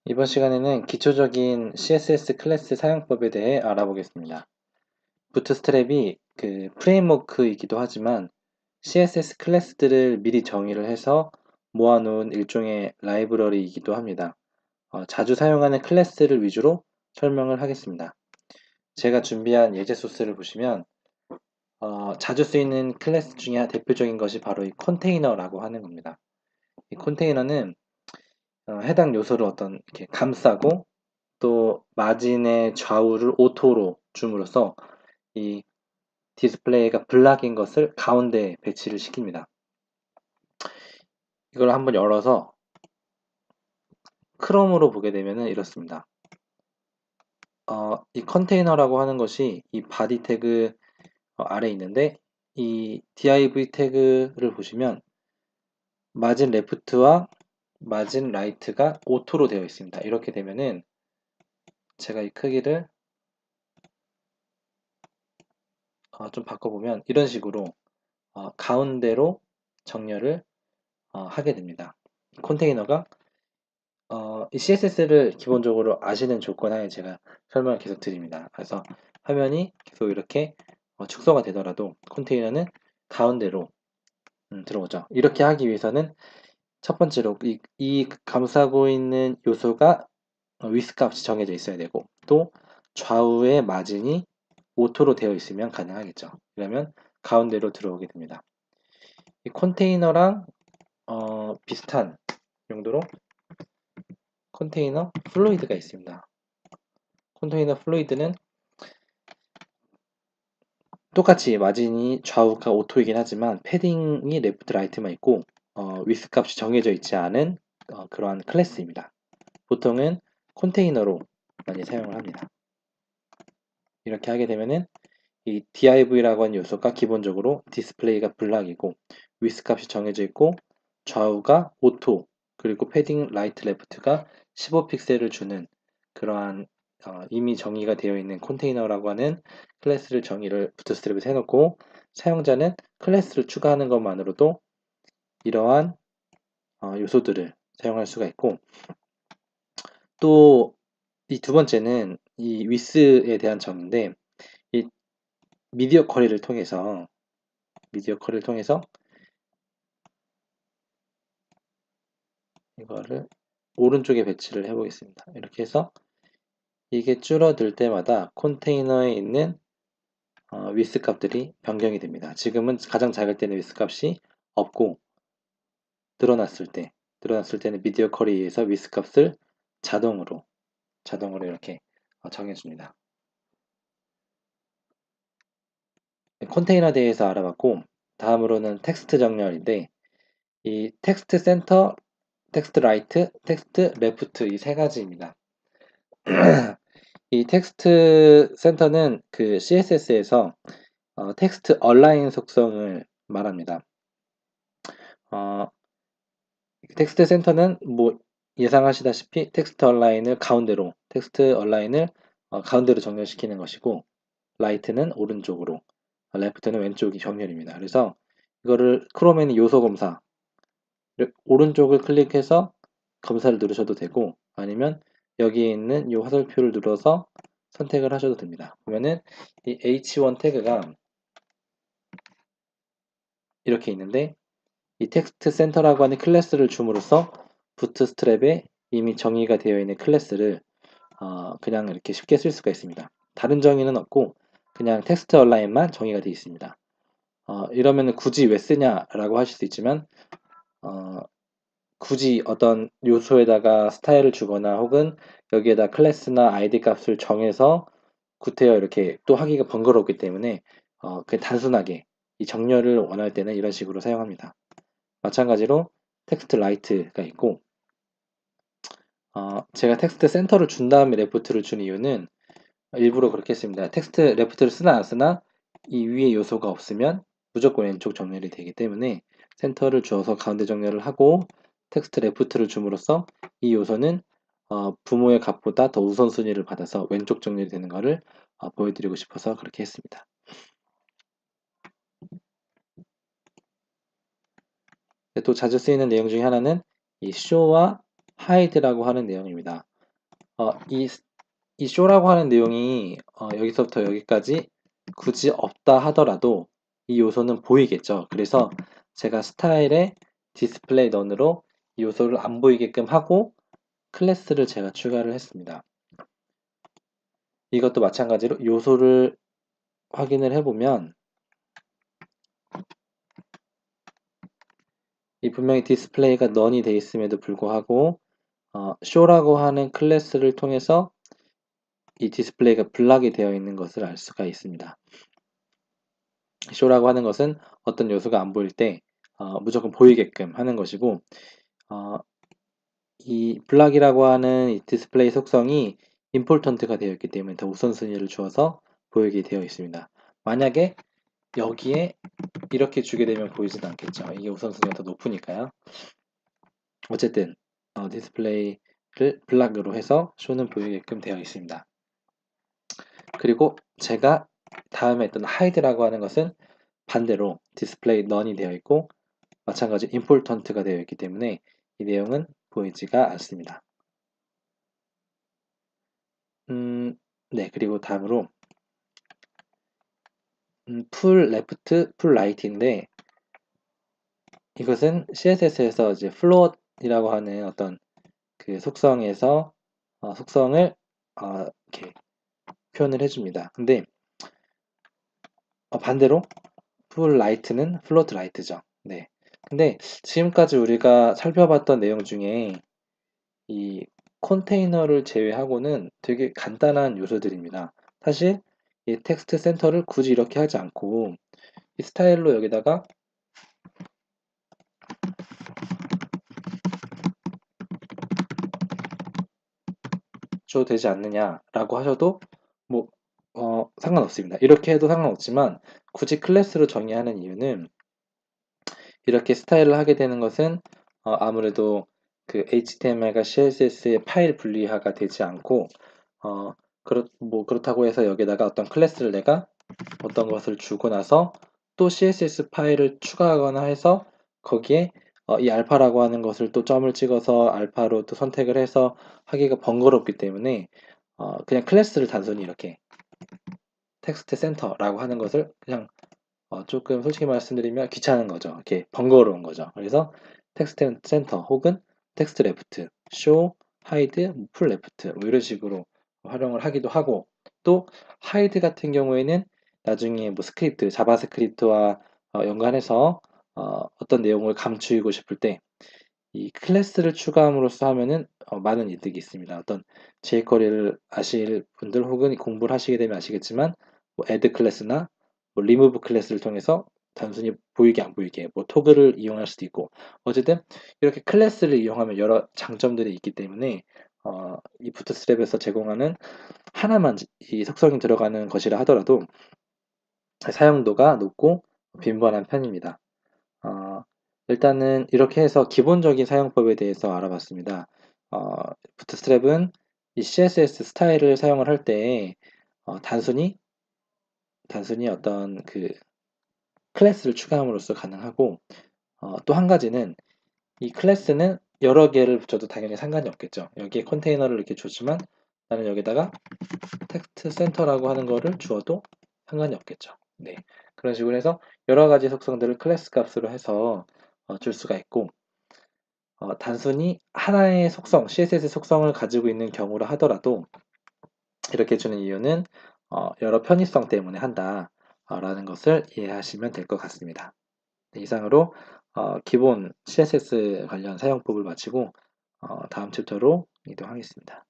이번 시간에는 기초적인 CSS 클래스 사용법에 대해 알아보겠습니다. 부트스트랩이 그 프레임워크이기도 하지만 CSS 클래스들을 미리 정의를 해서 모아놓은 일종의 라이브러리이기도 합니다. 자주 사용하는 클래스를 위주로 설명을 하겠습니다. 제가 준비한 예제 소스를 보시면 자주 쓰이는 클래스 중에 대표적인 것이 바로 이 컨테이너라고 하는 겁니다. 이 컨테이너는 해당 요소를 어떤 이렇게 감싸고 또 마진의 좌우를 오토로 줌으로써 이 디스플레이가 블락인 것을 가운데 배치를 시킵니다. 이걸 한번 열어서 크롬으로 보게 되면 이렇습니다. 이 컨테이너라고 하는 것이 이 바디 태그 아래에 있는데 이 div 태그를 보시면 마진 레프트와 마진 라이트가 오토로 되어 있습니다. 이렇게 되면은 제가 이 크기를 좀 바꿔보면 이런 식으로 가운데로 정렬을 하게 됩니다. 컨테이너가 이 CSS를 기본적으로 아시는 조건 하에 제가 설명을 계속 드립니다. 그래서 화면이 계속 이렇게 축소가 되더라도 컨테이너는 가운데로 들어오죠. 이렇게 하기 위해서는 첫 번째로 이 감싸고 있는 요소가 위스 값이 정해져 있어야 되고 또 좌우의 마진이 오토로 되어 있으면 가능하겠죠. 그러면 가운데로 들어오게 됩니다. 이 컨테이너랑 비슷한 용도로 컨테이너 플루이드가 있습니다. 컨테이너 플루이드는 똑같이 마진이 좌우가 오토이긴 하지만 패딩이 레프트 라이트만 있고 위스 값이 정해져 있지 않은 그러한 클래스입니다. 보통은 컨테이너로 많이 사용을 합니다. 이렇게 하게 되면은 이 div라고 하는 요소가 기본적으로 디스플레이가 블락이고 위스 값이 정해져 있고 좌우가 오토 그리고 패딩 라이트 레프트가 15픽셀을 주는 그러한 이미 정의가 되어 있는 컨테이너라고 하는 클래스를 정의를 부트스트랩에서 해놓고 사용자는 클래스를 추가하는 것만으로도 이러한 요소들을 사용할 수가 있고 또 이 두 번째는 이 위스에 대한 정의인데 이 미디어 쿼리를 통해서 이거를 오른쪽에 배치를 해 보겠습니다. 이렇게 해서 이게 줄어들 때마다 컨테이너에 있는 위스 값들이 변경이 됩니다. 지금은 가장 작을 때는 위스 값이 없고 늘어났을 때는 미디어 쿼리에서 위스 값을 자동으로 이렇게 정해줍니다. 컨테이너에 대해서 알아봤고 다음으로는 텍스트 정렬인데 이 텍스트 센터, 텍스트 라이트, 텍스트 레프트 이 세 가지입니다. 이 텍스트 센터는 그 CSS에서 텍스트 얼라인 속성을 말합니다. 텍스트 센터는 뭐 예상하시다시피 텍스트 얼라인을 가운데로 정렬시키는 것이고 라이트는 오른쪽으로 레프트는 왼쪽이 정렬입니다. 그래서 이거를 크롬에는 요소 검사 오른쪽을 클릭해서 검사를 누르셔도 되고 아니면 여기에 있는 이 화살표를 눌러서 선택을 하셔도 됩니다. 보면은 이 H1 태그가 이렇게 있는데 이 텍스트 센터라고 하는 클래스를 줌으로써 부트스트랩에 이미 정의가 되어 있는 클래스를 그냥 이렇게 쉽게 쓸 수가 있습니다. 다른 정의는 없고 그냥 텍스트 얼라인만 정의가 되어 있습니다. 이러면 굳이 왜 쓰냐라고 하실 수 있지만 굳이 어떤 요소에다가 스타일을 주거나 혹은 여기에다 클래스나 아이디 값을 정해서 구태여 이렇게 또 하기가 번거롭기 때문에 그 단순하게 이 정렬을 원할 때는 이런 식으로 사용합니다. 마찬가지로 텍스트 라이트가 있고 제가 텍스트 센터를 준 다음에 레프트를 준 이유는 일부러 그렇게 했습니다. 텍스트 레프트를 쓰나 안 쓰나 이 위에 요소가 없으면 무조건 왼쪽 정렬이 되기 때문에 센터를 주어서 가운데 정렬을 하고 텍스트 레프트를 줌으로써 이 요소는 부모의 값보다 더 우선순위를 받아서 왼쪽 정렬이 되는 것을 보여드리고 싶어서 그렇게 했습니다. 또 자주 쓰이는 내용 중에 하나는 이 show와 hide라고 하는 내용입니다. 이 show라고 하는 내용이 여기서부터 여기까지 굳이 없다 하더라도 이 요소는 보이겠죠. 그래서 제가 스타일에 디스플레이 넌으로 이 요소를 안 보이게끔 하고 클래스를 제가 추가를 했습니다. 이것도 마찬가지로 요소를 확인을 해보면 이 분명히 디스플레이가 넌이 되어 있음에도 불구하고 show라고 하는 클래스를 통해서 이 디스플레이가 블락이 되어 있는 것을 알 수가 있습니다. show라고 하는 것은 어떤 요소가 안 보일 때 무조건 보이게끔 하는 것이고 이 블락이라고 하는 이 디스플레이 속성이 임포턴트가 되어 있기 때문에 더 우선순위를 주어서 보이게 되어 있습니다. 만약에 여기에 이렇게 주게 되면 보이진 않겠죠. 이게 우선순위가 더 높으니까요. 어쨌든 디스플레이를 블락으로 해서 show는 보이게끔 되어 있습니다. 그리고 제가 다음에 했던 hide라고 하는 것은 반대로 디스플레이 none이 되어 있고 마찬가지로 important가 되어 있기 때문에 이 내용은 보이지가 않습니다. 네, 그리고 다음으로 full left, full right인데 이것은 CSS에서 이제 float이라고 하는 어떤 그 속성에서 속성을 이렇게 표현을 해줍니다. 근데 반대로 full right는 float right죠. 네. 근데 지금까지 우리가 살펴봤던 내용 중에 이 컨테이너를 제외하고는 되게 간단한 요소들입니다. 사실 이 텍스트 센터를 굳이 이렇게 하지 않고 이 스타일로 여기다가 줘도 되지 않느냐라고 하셔도 뭐 상관없습니다. 이렇게 해도 상관없지만 굳이 클래스로 정의하는 이유는 이렇게 스타일을 하게 되는 것은 아무래도 그 HTML과 CSS의 파일 분리화가 되지 않고 그렇다고 해서 여기다가 어떤 클래스를 내가 어떤 것을 주고 나서 또 CSS 파일을 추가하거나 해서 거기에 이 알파라고 하는 것을 또 점을 찍어서 알파로 또 선택을 해서 하기가 번거롭기 때문에 그냥 클래스를 단순히 이렇게 텍스트 센터라고 하는 것을 그냥 조금 솔직히 말씀드리면 귀찮은 거죠. 이렇게 번거로운 거죠. 그래서 텍스트 센터 혹은 텍스트 레프트, 쇼, 하이드, 풀 레프트 뭐 이런 식으로 활용을 하기도 하고 또 하이드 같은 경우에는 나중에 뭐 스크립트, 자바스크립트와 연관해서 어떤 내용을 감추고 싶을 때 이 클래스를 추가함으로써 하면은 많은 이득이 있습니다. 어떤 jQuery를 아실 분들 혹은 공부를 하시게 되면 아시겠지만 뭐 add 클래스나 뭐 remove 클래스를 통해서 단순히 보이게 안 보이게 뭐 토글을 이용할 수도 있고 어쨌든 이렇게 클래스를 이용하면 여러 장점들이 있기 때문에 이 부트스트랩에서 제공하는 하나만 이 속성이 들어가는 것이라 하더라도 사용도가 높고 빈번한 편입니다. 일단은 이렇게 해서 기본적인 사용법에 대해서 알아봤습니다. 부트스트랩은 이 CSS 스타일을 사용을 할 때 단순히 어떤 그 클래스를 추가함으로써 가능하고 또 한 가지는 이 클래스는 여러 개를 붙여도 당연히 상관이 없겠죠. 여기에 컨테이너를 이렇게 주지만 나는 여기다가 텍스트 센터라고 하는 거를 주어도 상관이 없겠죠. 네. 그런 식으로 해서 여러 가지 속성들을 클래스 값으로 해서 줄 수가 있고 단순히 하나의 속성, CSS 속성을 가지고 있는 경우라 하더라도 이렇게 주는 이유는 여러 편의성 때문에 한다 라는 것을 이해하시면 될 것 같습니다. 네, 이상으로 기본 CSS 관련 사용법을 마치고 다음 챕터로 이동하겠습니다.